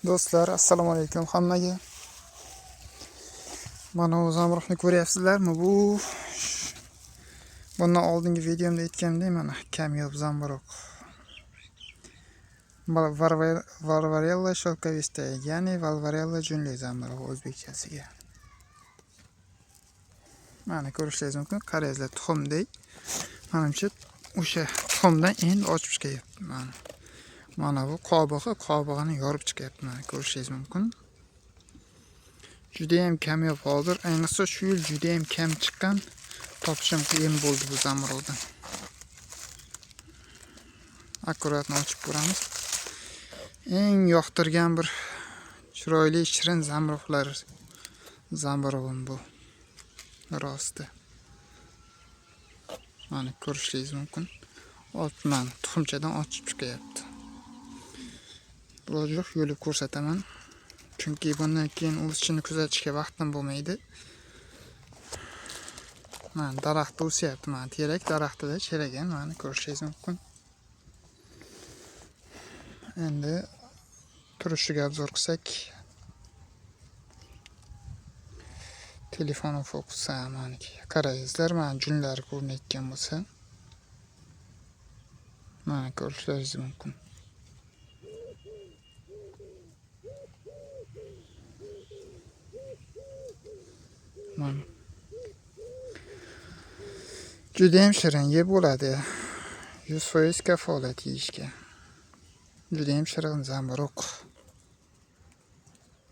Do'stlar, assalomu alaykum hammaga. Mana bu zamburug'ni ko'ryapsizlarmi? Bundan oldingi videomda aytganimdek, mana kamyob zamburug'. Valvarella shelkovistaya, ya'ni Valvarella junli zamburug'i o'zbekchasiga. Mana ko'rishingiz mumkin, qarangizlar, tuxumdek. Menimcha o'sha tuxumdan endi ochib chiqyapti. Mana bu qobig'ini yorib chiqyapti. Mana ko'rishingiz mumkin. Juda ham kamyob hozir, ayniqsa shu yil juda ham kam chiqqan, topishim qiyin bo'ldi bu zamburug'dan. Akkuratni ochib ko'ramiz. Eng yoqtirgan bir chiroyli shirin zamburug'im bu. Rosti. Mana ko'rishingiz mumkin. Mana tuxumchadan ochib chiqyapti. Biroz yo'lib ko'rsataman. Chunki bundan keyin o'sishini kuzatishga vaqtim bo'lmaydi. Mana daraxt o'syapti, mana terak daraxtida chirigan, mana ko'rishingiz mumkin. Endi turishiga obzor qilsak, telefon fokusi mana qarangizlar, mana junlari ko'rinayotgan bo'lsa, mana ko'rishingiz mumkin. Mana juda ham shirin yeb bo'ladi. 100% kafolat yeyishga. Juda ham shirin zamburug'.